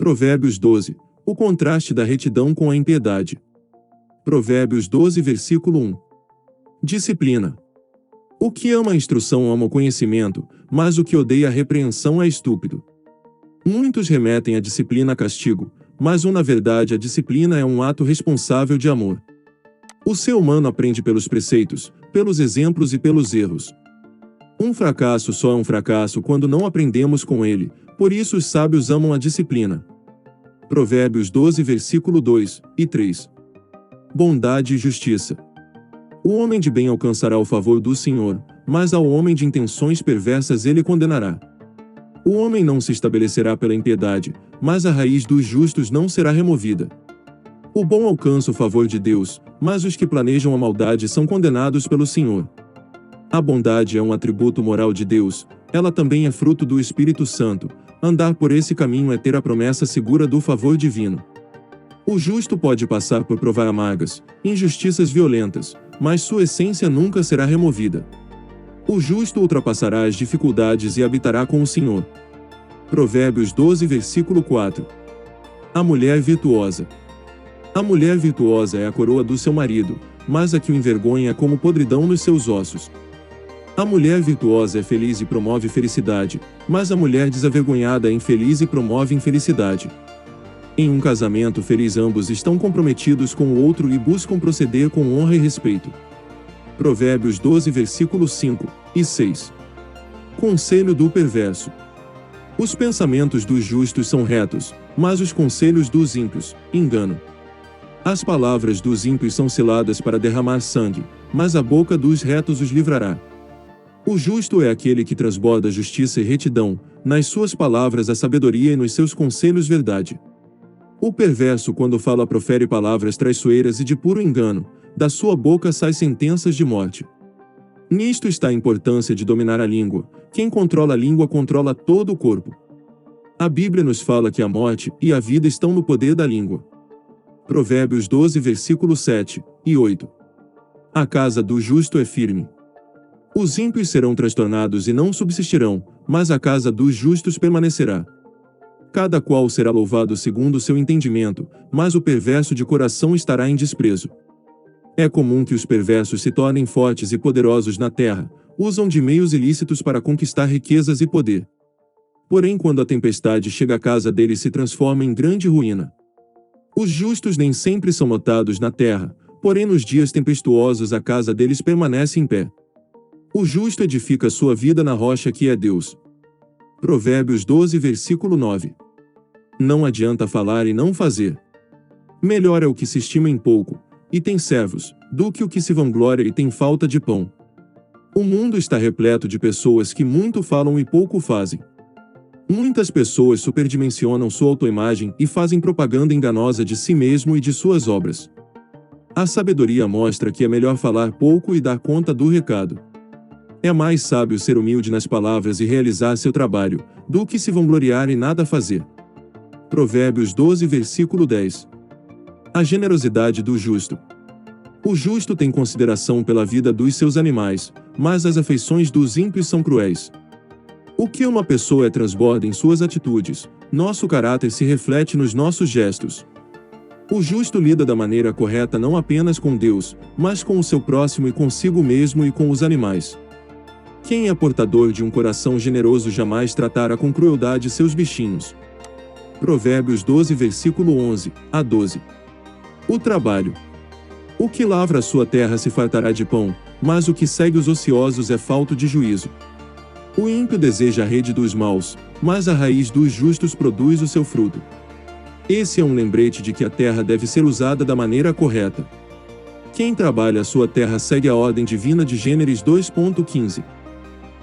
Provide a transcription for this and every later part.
Provérbios 12. O contraste da retidão com a impiedade. Provérbios 12, versículo 1. Disciplina. O que ama a instrução ama o conhecimento, mas o que odeia a repreensão é estúpido. Muitos remetem a disciplina a castigo, mas na verdade a disciplina é um ato responsável de amor. O ser humano aprende pelos preceitos, pelos exemplos e pelos erros. Um fracasso só é um fracasso quando não aprendemos com ele, por isso os sábios amam a disciplina. Provérbios 12, versículo 2 e 3. Bondade e justiça. O homem de bem alcançará o favor do Senhor, mas ao homem de intenções perversas ele condenará. O homem não se estabelecerá pela impiedade, mas a raiz dos justos não será removida. O bom alcança o favor de Deus, mas os que planejam a maldade são condenados pelo Senhor. A bondade é um atributo moral de Deus, ela também é fruto do Espírito Santo. Andar por esse caminho é ter a promessa segura do favor divino. O justo pode passar por provar amargas, injustiças violentas, mas sua essência nunca será removida. O justo ultrapassará as dificuldades e habitará com o Senhor. Provérbios 12, versículo 4. A mulher virtuosa. A mulher virtuosa é a coroa do seu marido, mas a que o envergonha é como podridão nos seus ossos. A mulher virtuosa é feliz e promove felicidade, mas a mulher desavergonhada é infeliz e promove infelicidade. Em um casamento feliz ambos estão comprometidos com o outro e buscam proceder com honra e respeito. Provérbios 12, versículos 5 e 6. Conselho do perverso. Os pensamentos dos justos são retos, mas os conselhos dos ímpios, engano. As palavras dos ímpios são ciladas para derramar sangue, mas a boca dos retos os livrará. O justo é aquele que transborda justiça e retidão, nas suas palavras a sabedoria e nos seus conselhos verdade. O perverso quando fala profere palavras traiçoeiras e de puro engano, da sua boca sai sentenças de morte. Nisto está a importância de dominar a língua, quem controla a língua controla todo o corpo. A Bíblia nos fala que a morte e a vida estão no poder da língua. Provérbios 12, versículos 7 e 8. A casa do justo é firme. Os ímpios serão transtornados e não subsistirão, mas a casa dos justos permanecerá. Cada qual será louvado segundo o seu entendimento, mas o perverso de coração estará em desprezo. É comum que os perversos se tornem fortes e poderosos na terra, usam de meios ilícitos para conquistar riquezas e poder. Porém, quando a tempestade chega à casa deles se transforma em grande ruína. Os justos nem sempre são notados na terra, porém nos dias tempestuosos a casa deles permanece em pé. O justo edifica sua vida na rocha que é Deus. Provérbios 12, versículo 9. Não adianta falar e não fazer. Melhor é o que se estima em pouco, e tem servos, do que o que se vangloria e tem falta de pão. O mundo está repleto de pessoas que muito falam e pouco fazem. Muitas pessoas superdimensionam sua autoimagem e fazem propaganda enganosa de si mesmo e de suas obras. A sabedoria mostra que é melhor falar pouco e dar conta do recado. É mais sábio ser humilde nas palavras e realizar seu trabalho, do que se vangloriar e nada fazer. Provérbios 12, versículo 10. A generosidade do justo. O justo tem consideração pela vida dos seus animais, mas as afeições dos ímpios são cruéis. O que uma pessoa é transborda em suas atitudes, nosso caráter se reflete nos nossos gestos. O justo lida da maneira correta não apenas com Deus, mas com o seu próximo e consigo mesmo e com os animais. Quem é portador de um coração generoso jamais tratará com crueldade seus bichinhos. Provérbios 12, versículo 11 a 12. O trabalho. O que lavra a sua terra se fartará de pão, mas o que segue os ociosos é falto de juízo. O ímpio deseja a rede dos maus, mas a raiz dos justos produz o seu fruto. Esse é um lembrete de que a terra deve ser usada da maneira correta. Quem trabalha a sua terra segue a ordem divina de Gênesis 2.15.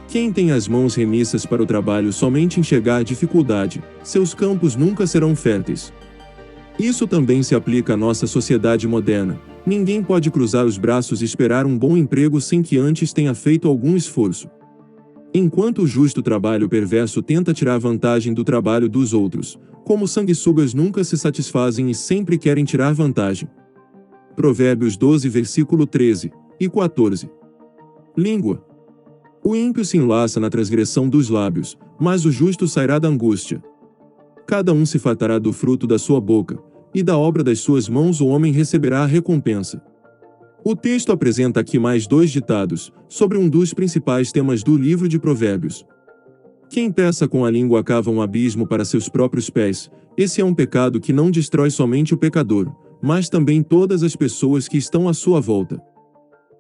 Quem tem as mãos remissas para o trabalho somente enxergar dificuldade, seus campos nunca serão férteis. Isso também se aplica à nossa sociedade moderna. Ninguém pode cruzar os braços e esperar um bom emprego sem que antes tenha feito algum esforço. Enquanto o justo trabalha, o perverso tenta tirar vantagem do trabalho dos outros. Como sanguessugas nunca se satisfazem e sempre querem tirar vantagem. Provérbios 12, versículo 13 e 14. Língua. O ímpio se enlaça na transgressão dos lábios, mas o justo sairá da angústia. Cada um se fartará do fruto da sua boca, e da obra das suas mãos o homem receberá a recompensa. O texto apresenta aqui mais 2 ditados, sobre um dos principais temas do livro de Provérbios. Quem peça com a língua cava um abismo para seus próprios pés. Esse é um pecado que não destrói somente o pecador, mas também todas as pessoas que estão à sua volta.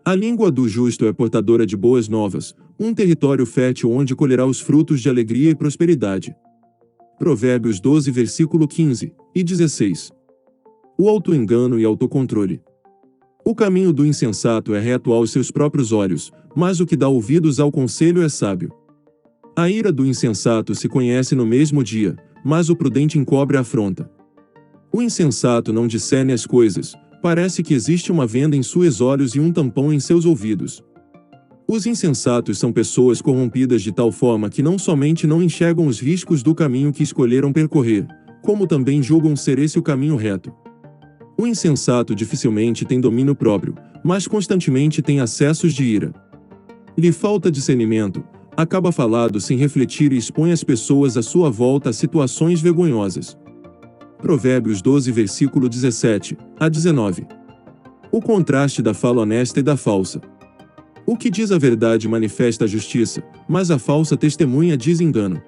A língua do justo é portadora de boas novas, um território fértil onde colherá os frutos de alegria e prosperidade. Provérbios 12, versículo 15 e 16. O autoengano e autocontrole. O caminho do insensato é reto aos seus próprios olhos, mas o que dá ouvidos ao conselho é sábio. A ira do insensato se conhece no mesmo dia, mas o prudente encobre a afronta. O insensato não discerne as coisas, parece que existe uma venda em seus olhos e um tampão em seus ouvidos. Os insensatos são pessoas corrompidas de tal forma que não somente não enxergam os riscos do caminho que escolheram percorrer, como também julgam ser esse o caminho reto. O insensato dificilmente tem domínio próprio, mas constantemente tem acessos de ira. Lhe falta discernimento, acaba falado sem refletir e expõe as pessoas à sua volta a situações vergonhosas. Provérbios 12, versículo 17 a 19. O contraste da fala honesta e da falsa. O que diz a verdade manifesta a justiça, mas a falsa testemunha diz engano.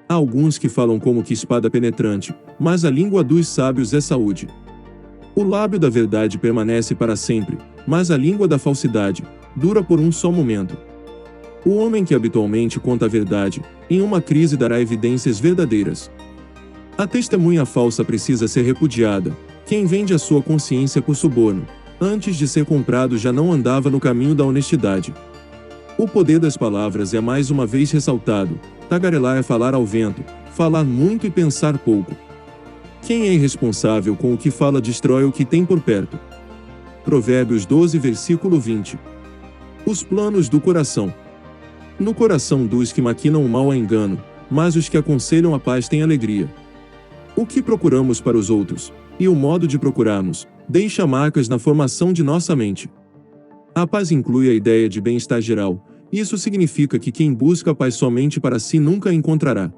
Há alguns que falam como que espada penetrante, mas a língua dos sábios é saúde. O lábio da verdade permanece para sempre, mas a língua da falsidade dura por um só momento. O homem que habitualmente conta a verdade, em uma crise dará evidências verdadeiras. A testemunha falsa precisa ser repudiada. Quem vende a sua consciência por suborno, antes de ser comprado já não andava no caminho da honestidade. O poder das palavras é mais uma vez ressaltado. Tagarelar é falar ao vento, falar muito e pensar pouco. Quem é irresponsável com o que fala destrói o que tem por perto. Provérbios 12, versículo 20. Os planos do coração. No coração dos que maquinam o mal há engano, mas os que aconselham a paz têm alegria. O que procuramos para os outros, e o modo de procurarmos, deixa marcas na formação de nossa mente. A paz inclui a ideia de bem-estar geral. Isso significa que quem busca a paz somente para si nunca a encontrará.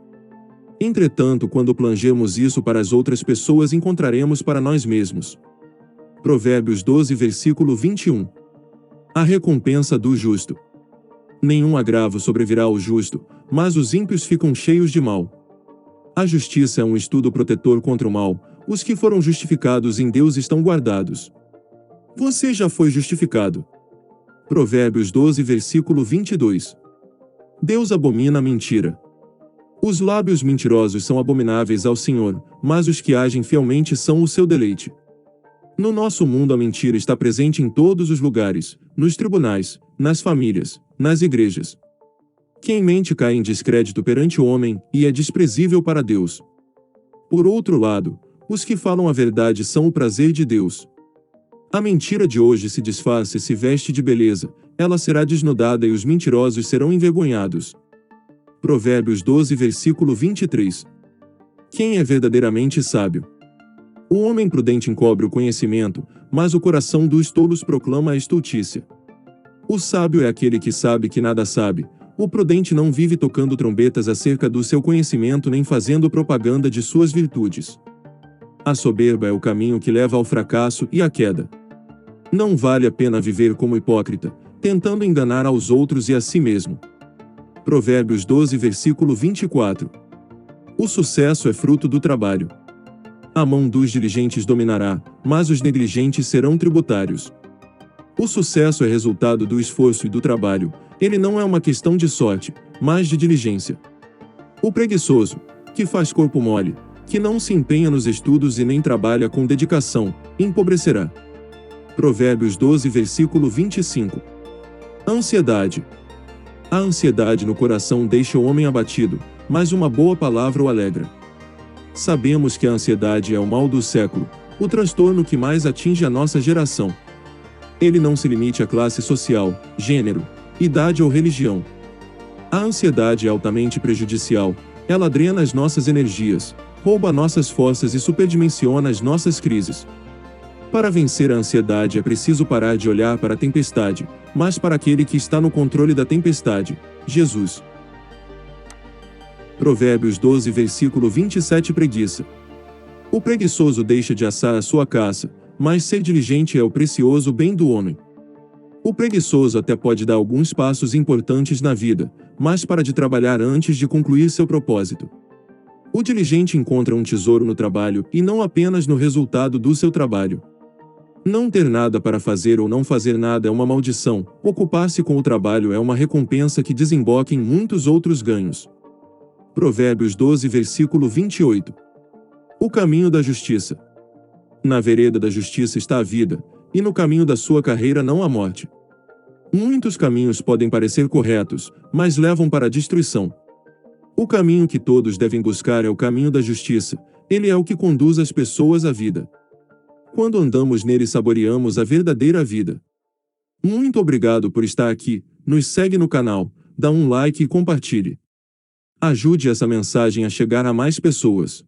Entretanto, quando planejamos isso para as outras pessoas, encontraremos para nós mesmos. Provérbios 12, versículo 21. A recompensa do justo. Nenhum agravo sobrevirá ao justo, mas os ímpios ficam cheios de mal. A justiça é um escudo protetor contra o mal. Os que foram justificados em Deus estão guardados. Você já foi justificado. Provérbios 12, versículo 22. Deus abomina a mentira. Os lábios mentirosos são abomináveis ao Senhor, mas os que agem fielmente são o seu deleite. No nosso mundo a mentira está presente em todos os lugares, nos tribunais, nas famílias, nas igrejas. Quem mente cai em descrédito perante o homem, e é desprezível para Deus. Por outro lado, os que falam a verdade são o prazer de Deus. A mentira de hoje se disfarça e se veste de beleza, ela será desnudada e os mentirosos serão envergonhados. Provérbios 12, versículo 23. Quem é verdadeiramente sábio? O homem prudente encobre o conhecimento, mas o coração dos tolos proclama a estultícia. O sábio é aquele que sabe que nada sabe. O prudente não vive tocando trombetas acerca do seu conhecimento nem fazendo propaganda de suas virtudes. A soberba é o caminho que leva ao fracasso e à queda. Não vale a pena viver como hipócrita, tentando enganar aos outros e a si mesmo. Provérbios 12, versículo 24. O sucesso é fruto do trabalho. A mão dos diligentes dominará, mas os negligentes serão tributários. O sucesso é resultado do esforço e do trabalho. Ele não é uma questão de sorte, mas de diligência. O preguiçoso, que faz corpo mole, que não se empenha nos estudos e nem trabalha com dedicação, empobrecerá. Provérbios 12, versículo 25. Ansiedade. A ansiedade no coração deixa o homem abatido, mas uma boa palavra o alegra. Sabemos que a ansiedade é o mal do século, o transtorno que mais atinge a nossa geração. Ele não se limite à classe social, gênero, idade ou religião. A ansiedade é altamente prejudicial, ela drena as nossas energias, rouba nossas forças e superdimensiona as nossas crises. Para vencer a ansiedade é preciso parar de olhar para a tempestade, mas para aquele que está no controle da tempestade, Jesus. Provérbios 12, versículo 27. Preguiça. O preguiçoso deixa de assar a sua caça, mas ser diligente é o precioso bem do homem. O preguiçoso até pode dar alguns passos importantes na vida, mas para de trabalhar antes de concluir seu propósito. O diligente encontra um tesouro no trabalho e não apenas no resultado do seu trabalho. Não ter nada para fazer ou não fazer nada é uma maldição, ocupar-se com o trabalho é uma recompensa que desemboca em muitos outros ganhos. Provérbios 12, versículo 28. O caminho da justiça. Na vereda da justiça está a vida, e no caminho da sua carreira não há morte. Muitos caminhos podem parecer corretos, mas levam para a destruição. O caminho que todos devem buscar é o caminho da justiça, ele é o que conduz as pessoas à vida. Quando andamos nele, saboreamos a verdadeira vida. Muito obrigado por estar aqui, nos segue no canal, dá um like e compartilhe. Ajude essa mensagem a chegar a mais pessoas.